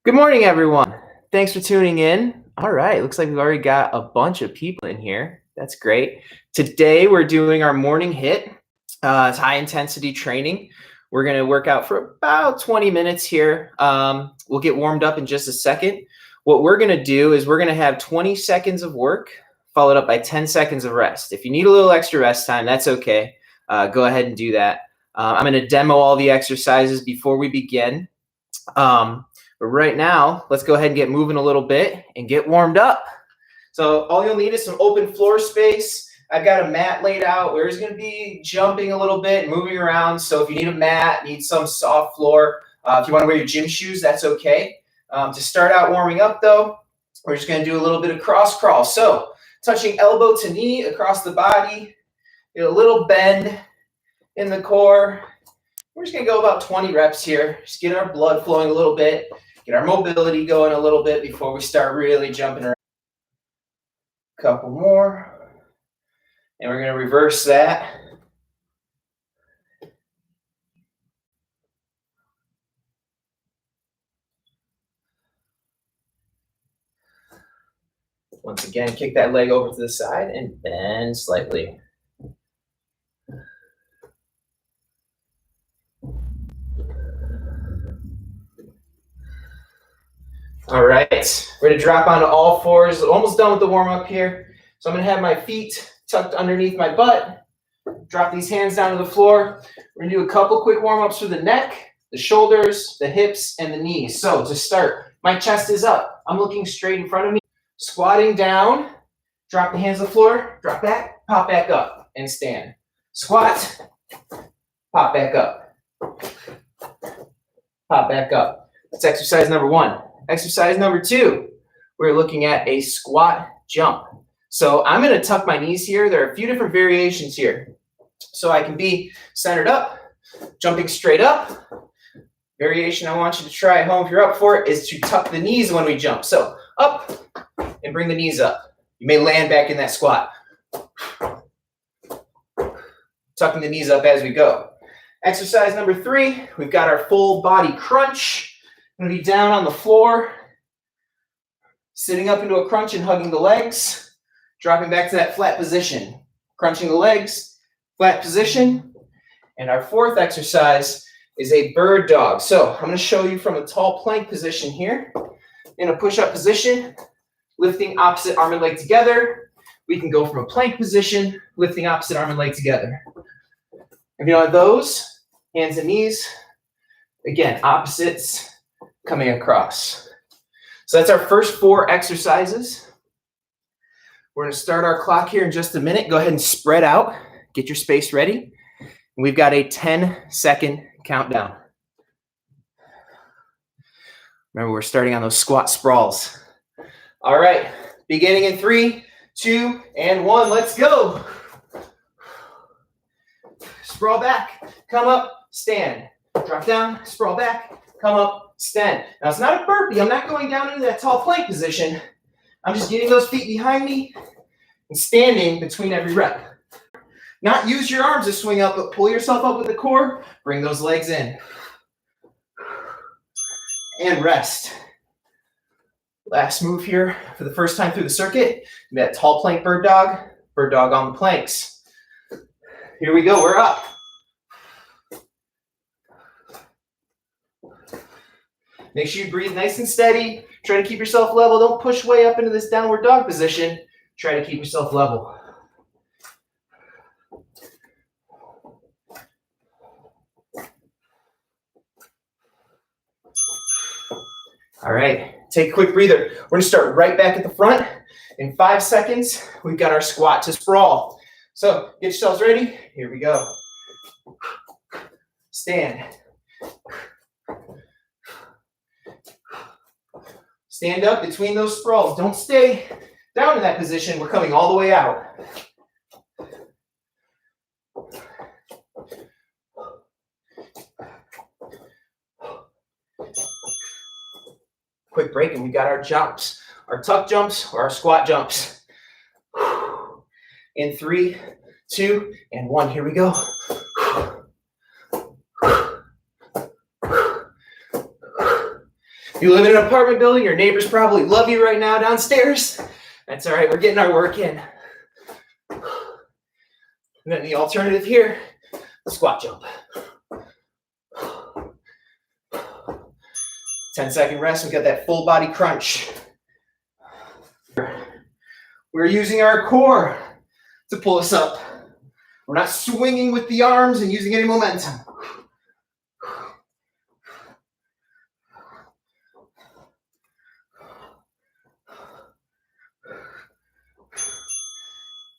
Good morning, everyone. Thanks for tuning in. All right, looks like we've already got a bunch of people in here. That's great. Today we're doing our morning HIIT. It's high intensity training. We're going to work out for about 20 minutes here. We'll get warmed up in just a second. What we're going to do is we're going to have 20 seconds of work followed up by 10 seconds of rest. If you need a little extra rest time, that's okay. Go ahead and do that. I'm going to demo all the exercises before we begin. But right now, let's go ahead and get moving a little bit and get warmed up. So all you'll need is some open floor space. I've got a mat laid out. We're just going to be jumping a little bit, moving around. So if you need a mat, need some soft floor, if you want to wear your gym shoes, that's okay. To start out warming up, though, we're just going to do a little bit of cross crawl. So touching elbow to knee across the body, get a little bend in the core. We're just going to go about 20 reps here. Just get our blood flowing a little bit. Get our mobility going a little bit before we start really jumping around. A couple more. And we're going to reverse that. Once again, kick that leg over to the side and bend slightly. All right, we're going to drop onto all fours. Almost done with the warm-up here. So I'm going to have my feet tucked underneath my butt. Drop these hands down to the floor. We're going to do a couple quick warm-ups for the neck, the shoulders, the hips, and the knees. So to start, my chest is up. I'm looking straight in front of me. Squatting down, drop the hands to the floor, drop back, pop back up, and stand. Squat, pop back up. Pop back up. That's exercise number one. Exercise number two, we're looking at a squat jump. So I'm going to tuck my knees here. There are a few different variations here. So I can be centered up, jumping straight up. Variation I want you to try at home if you're up for it is to tuck the knees when we jump. So up and bring the knees up. You may land back in that squat. Tucking the knees up as we go. Exercise number three, we've got our full body crunch. I'm going to be down on the floor, sitting up into a crunch and hugging the legs, dropping back to that flat position, crunching the legs, flat position. And our fourth exercise is a bird dog. So I'm going to show you from a tall plank position here. In a push-up position, lifting opposite arm and leg together. We can go from a plank position, lifting opposite arm and leg together. If you don't have those, hands and knees, again, opposites coming across. So that's our first four exercises. We're going to start our clock here in just a minute. Go ahead and spread out. Get your space ready. And we've got a 10-second countdown. Remember, we're starting on those squat sprawls. All right, beginning in 3, 2, and 1. Let's go. Sprawl back, come up, stand. Drop down, sprawl back, come up, stand. Now, it's not a burpee. I'm not going down into that tall plank position. I'm just getting those feet behind me and standing between every rep. Not use your arms to swing up, but pull yourself up with the core. Bring those legs in. And rest. Last move here for the first time through the circuit. That tall plank bird dog on the planks. Here we go, we're up. Make sure you breathe nice and steady. Try to keep yourself level. Don't push way up into this downward dog position. Try to keep yourself level. All right, take a quick breather. We're going to start right back at the front. In 5 seconds, we've got our squat to sprawl. So get yourselves ready. Here we go. Stand. Stand up between those sprawls. Don't stay down in that position. We're coming all the way out. Quick break, and we got our jumps, our tuck jumps or our squat jumps. In 3, 2, and 1. Here we go. You live in an apartment building, your neighbors probably love you right now downstairs. That's all right, we're getting our work in. And then the alternative here, the squat jump. 10-second rest, we got that full body crunch. We're using our core to pull us up. We're not swinging with the arms and using any momentum.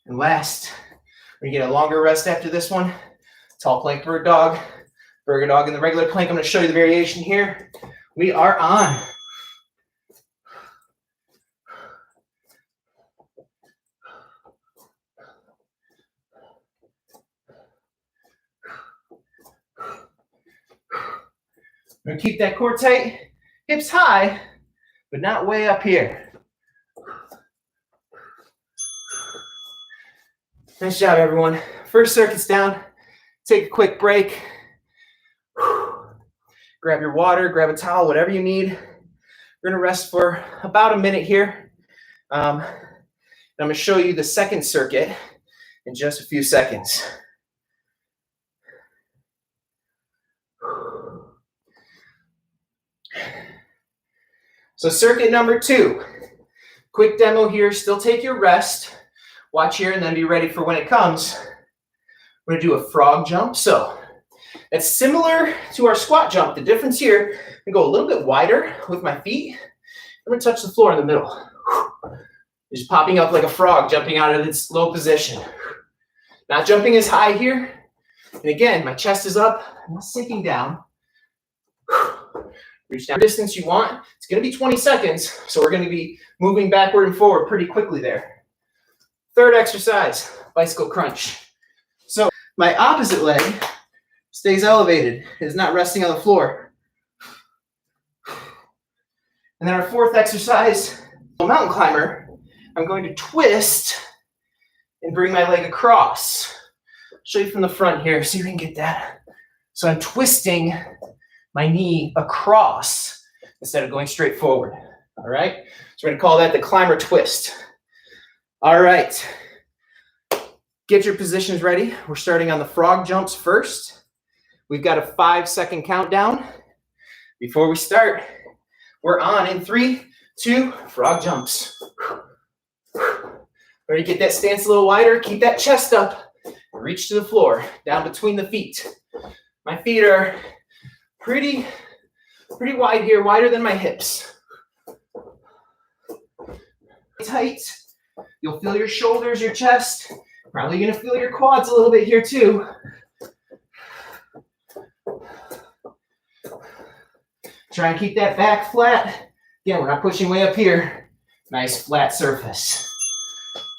And last, we get a longer rest after this one. Tall plank, bird dog. Burger dog in the regular plank. I'm going to show you the variation here. We are on. We're going to keep that core tight, hips high, but not way up here. Nice job, everyone. First circuit's down. Take a quick break. Grab your water, grab a towel, whatever you need. We're going to rest for about a minute here. I'm going to show you the second circuit in just a few seconds. So circuit number 2. Quick demo here. Still take your rest. Watch here and then be ready for when it comes. We're going to do a frog jump. So it's similar to our squat jump. The difference here, I'm going to go a little bit wider with my feet. I'm going to touch the floor in the middle. Just popping up like a frog, jumping out of its low position. Not jumping as high here. And again, my chest is up. I'm not sinking down. Reach down the distance you want. It's going to be 20 seconds, so we're going to be moving backward and forward pretty quickly there. Third exercise, bicycle crunch. So my opposite leg stays elevated. It is not resting on the floor. And then our fourth exercise, mountain climber, I'm going to twist and bring my leg across. I'll show you from the front here, see if we can get that. So I'm twisting my knee across instead of going straight forward. All right, so we're going to call that the climber twist. All right, get your positions ready. We're starting on the frog jumps first. We've got a 5-second countdown. Before we start, we're on in 3, 2, frog jumps. Ready to get that stance a little wider, keep that chest up, reach to the floor, down between the feet. My feet are pretty wide here, wider than my hips. Tight. You'll feel your shoulders, your chest. Probably gonna feel your quads a little bit here too. Try and keep that back flat. Again, we're not pushing way up here. Nice flat surface.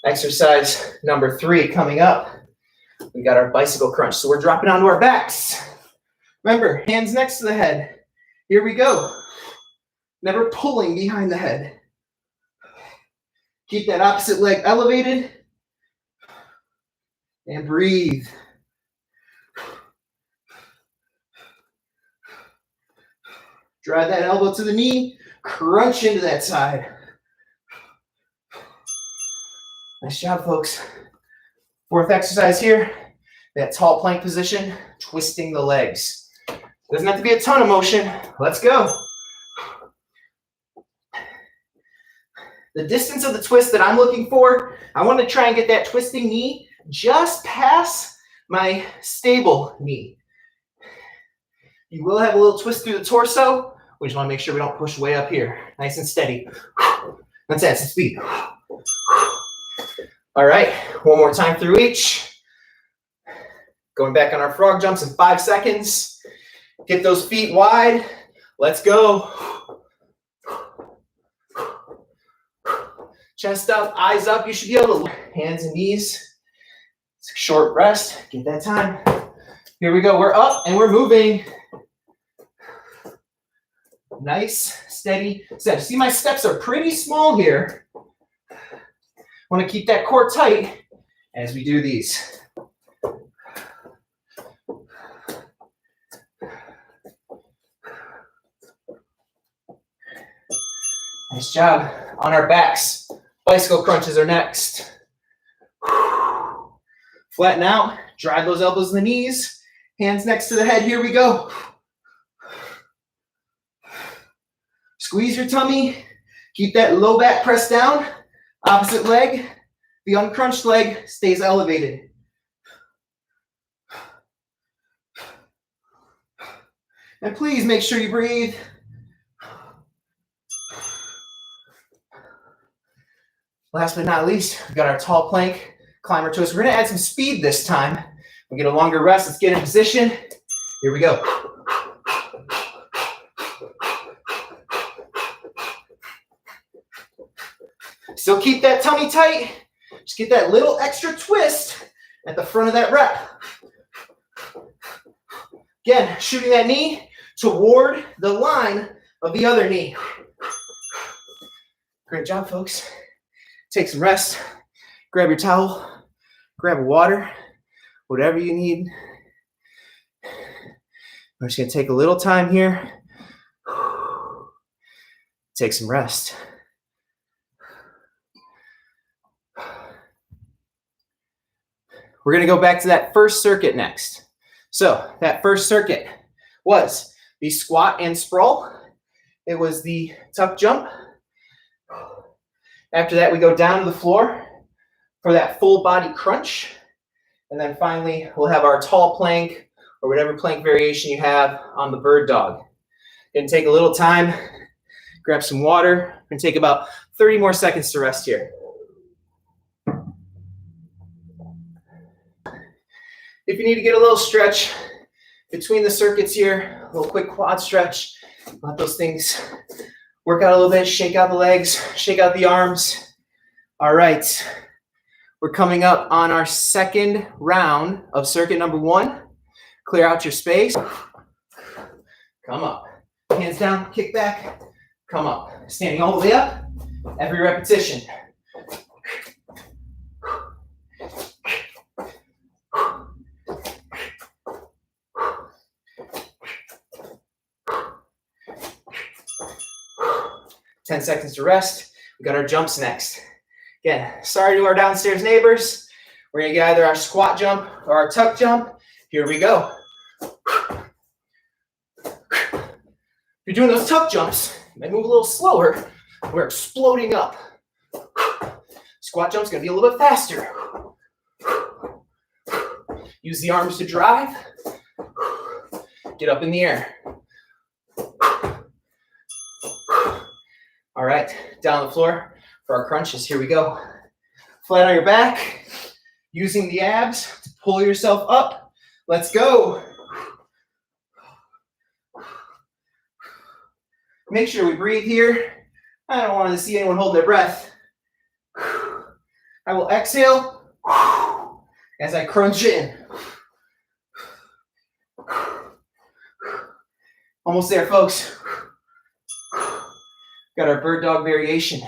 Exercise number 3 coming up. We got our bicycle crunch. So we're dropping onto our backs. Remember, hands next to the head. Here we go. Never pulling behind the head. Keep that opposite leg elevated. And breathe. Drive that elbow to the knee. Crunch into that side. Nice job, folks. Fourth exercise here. That tall plank position, twisting the legs. Doesn't have to be a ton of motion. Let's go. The distance of the twist that I'm looking for, I want to try and get that twisting knee just past my stable knee. You will have a little twist through the torso. We just want to make sure we don't push way up here. Nice and steady. Let's add some speed. All right, one more time through each. Going back on our frog jumps in 5 seconds. Get those feet wide. Let's go. Chest up, eyes up. You should be able to hands and knees. It's a short rest. Get that time. Here we go. We're up and we're moving. Nice, steady steps. See, my steps are pretty small here. Want to keep that core tight as we do these. Nice job. On our backs. Bicycle crunches are next. Flatten out. Drive those elbows in the knees. Hands next to the head. Here we go. Squeeze your tummy. Keep that low back pressed down. Opposite leg. The uncrunched leg stays elevated. And please make sure you breathe. Last but not least, we've got our tall plank, climber twist. We're gonna add some speed this time. We'll get a longer rest. Let's get in position. Here we go. Still keep that tummy tight. Just get that little extra twist at the front of that rep. Again, shooting that knee toward the line of the other knee. Great job, folks. Take some rest. Grab your towel. Grab water. Whatever you need. We're just going to take a little time here. Take some rest. We're going to go back to that first circuit next. So that first circuit was the squat and sprawl. It was the tuck jump. After that, we go down to the floor for that full body crunch. And then finally, we'll have our tall plank or whatever plank variation you have on the bird dog. Gonna take a little time, grab some water. Gonna take about 30 more seconds to rest here. If you need to get a little stretch between the circuits here, a little quick quad stretch, let those things work out a little bit, shake out the legs, shake out the arms. All right, we're coming up on our second round of circuit number 1. Clear out your space. Come up. Hands down, kick back, come up. Standing all the way up, every repetition. Ten seconds to rest. We got our jumps next. Again, sorry to our downstairs neighbors. We're gonna get either our squat jump or our tuck jump. Here we go. If you're doing those tuck jumps, you might move a little slower. We're exploding up. Squat jump's gonna be a little bit faster. Use the arms to drive. Get up in the air. All right, down on the floor for our crunches. Here we go. Flat on your back, using the abs to pull yourself up. Let's go. Make sure we breathe here. I don't want to see anyone hold their breath. I will exhale as I crunch in. Almost there, folks. Got our bird dog variation.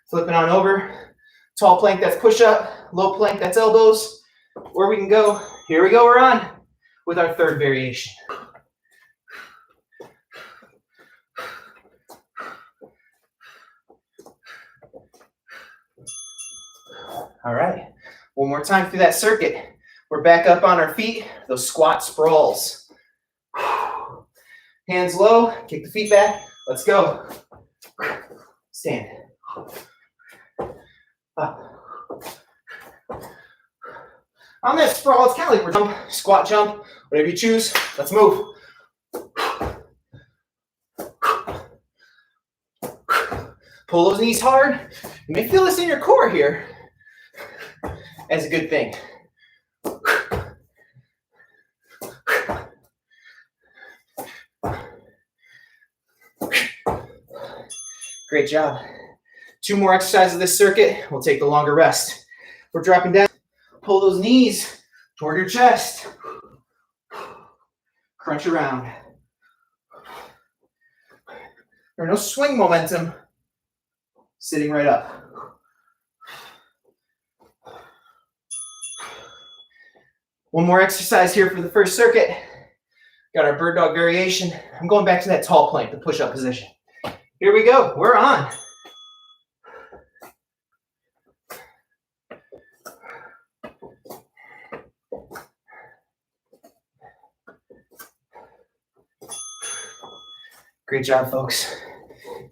Flipping on over. Tall plank, that's push up. Low plank, that's elbows. Where we can go. Here we go, we're on with our third variation. All right, one more time through that circuit. We're back up on our feet, those squat sprawls. Hands low, kick the feet back. Let's go. Stand. Up. On that sprawl, it's kind of like we're jump, squat jump, whatever you choose. Let's move. Pull those knees hard. You may feel this in your core here. That's a good thing. Great job. 2 more exercises of this circuit. We'll take the longer rest. We're dropping down. Pull those knees toward your chest. Crunch around. There's no swing momentum. Sitting right up. One more exercise here for the first circuit. Got our bird dog variation. I'm going back to that tall plank, the push-up position. Here we go. We're on. Great job, folks.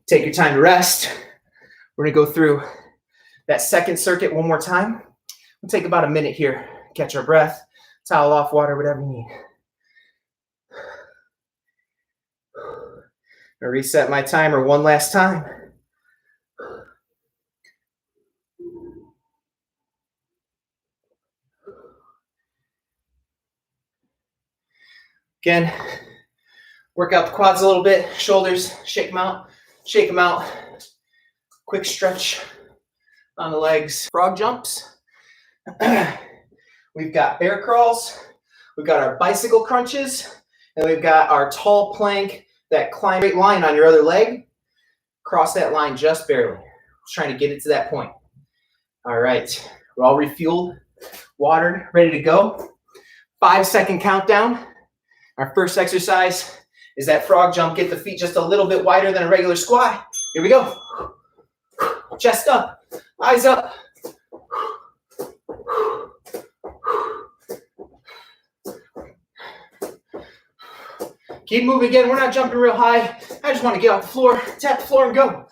Take your time to rest. We're going to go through that second circuit one more time. We'll take about a minute here. Catch our breath, towel off, water, whatever you need. I'll reset my timer one last time. Again, work out the quads a little bit, shoulders, shake them out, shake them out. Quick stretch on the legs. Frog jumps. We've got bear crawls. We've got our bicycle crunches. And we've got our tall plank, that climb straight line on your other leg. Cross that line just barely. Just trying to get it to that point. All right. We're all refueled, watered, ready to go. 5-second countdown. Our first exercise is that frog jump. Get the feet just a little bit wider than a regular squat. Here we go. Chest up, eyes up. Keep moving again. We're not jumping real high. I just want to get off the floor, tap the floor, and go.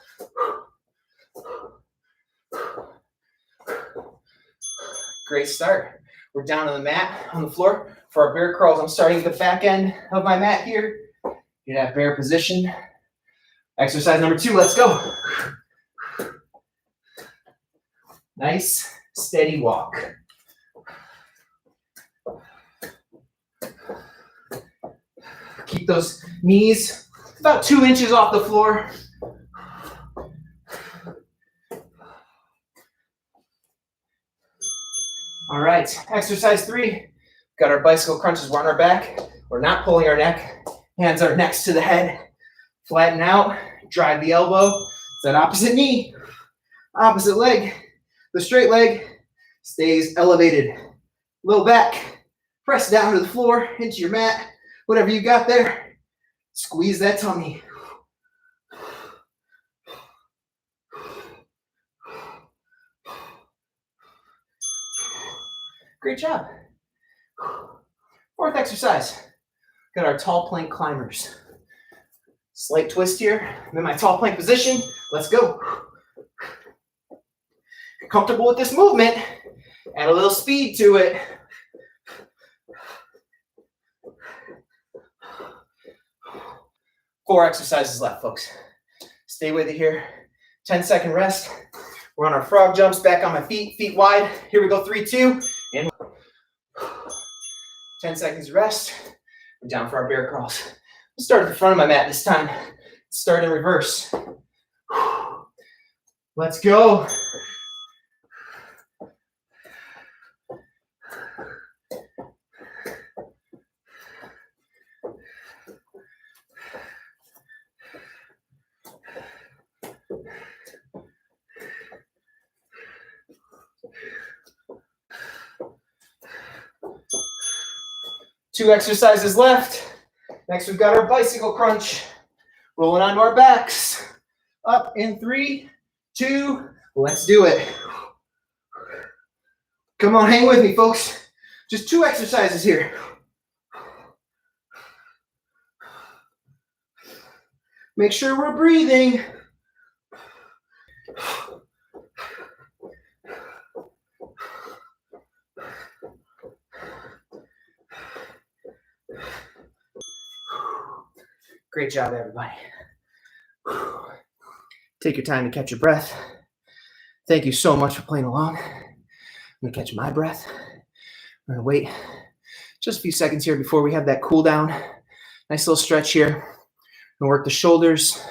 Great start. We're down on the mat, on the floor. For our bear crawls, I'm starting at the back end of my mat here. Get that bear position. Exercise number 2, let's go. Nice, steady walk. Keep those knees about 2 inches off the floor. All right, exercise 3. Got our bicycle crunches. We're on our back. We're not pulling our neck. Hands are next to the head. Flatten out. Drive the elbow. It's that opposite knee. Opposite leg. The straight leg stays elevated. Low back. Press down to the floor, into your mat. Whatever you got there. Squeeze that tummy. Great job. 4th exercise. Got our tall plank climbers. Slight twist here. I'm in my tall plank position. Let's go. You're comfortable with this movement, add a little speed to it. Four exercises left, folks. Stay with it here. 10-second rest. We're on our frog jumps, back on my feet, feet wide. Here we go, 3, 2, and 10 seconds rest. We're down for our bear crawls. Let's start at the front of my mat this time. Start in reverse. Let's go. Two exercises left. Next, we've got our bicycle crunch. Rolling onto our backs. Up in 3, 2, let's do it. Come on, hang with me, folks. Just 2 exercises here. Make sure we're breathing. Great job, everybody. Take your time to catch your breath. Thank you so much for playing along. I'm gonna catch my breath. We're gonna wait just a few seconds here before we have that cool down. Nice little stretch here. Gonna work the shoulders.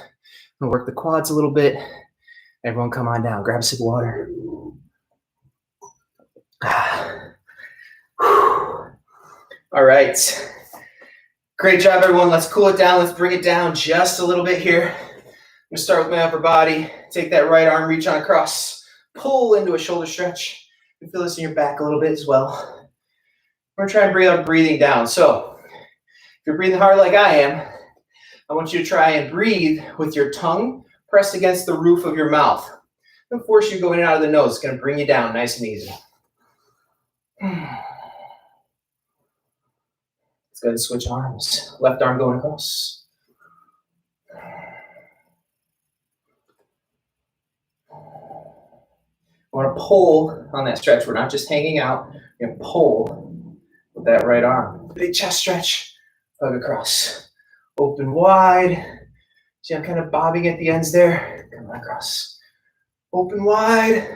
Gonna work the quads a little bit. Everyone come on down, grab a sip of water. All right. Great job, everyone. Let's cool it down. Let's bring it down just a little bit here. I'm gonna start with my upper body. Take that right arm, reach on across, pull into a shoulder stretch. You feel this in your back a little bit as well. We're gonna try and bring our breathing down. So if you're breathing hard like I am, I want you to try and breathe with your tongue pressed against the roof of your mouth. Don't force you to go in and out of the nose. It's going to bring you down nice and easy. Let's go ahead and switch arms. Left arm going across. I want to pull on that stretch. We're not just hanging out. We're going to pull with that right arm. Big chest stretch. Hug across. Open wide. See, I'm kind of bobbing at the ends there. Come on across. Open wide.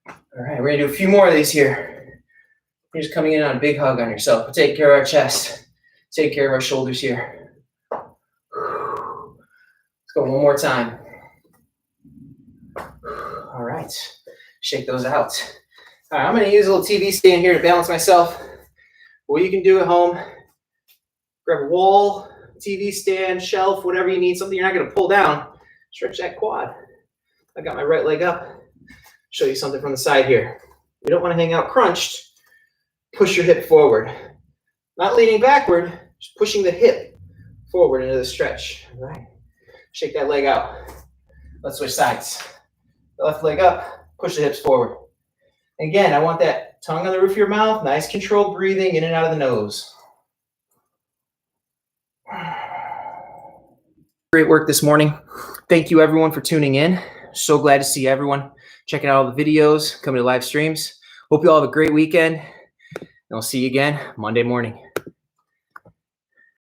All right, we're going to do a few more of these here. You're just coming in on a big hug on yourself. We'll take care of our chest. Take care of our shoulders here. Let's go one more time. All right. Shake those out. All right, I'm going to use a little TV stand here to balance myself. What you can do at home, grab a wall, TV stand, shelf, whatever you need, something you're not going to pull down. Stretch that quad. I got my right leg up. Show you something from the side here. You don't want to hang out crunched. Push your hip forward. Not leaning backward, just pushing the hip forward into the stretch. All right. Shake that leg out. Let's switch sides. The left leg up. Push the hips forward. Again, I want that tongue on the roof of your mouth. Nice controlled breathing in and out of the nose. Great work this morning. Thank you everyone for tuning in. So glad to see everyone checking out all the videos, coming to live streams. Hope you all have a great weekend. And I'll see you again Monday morning.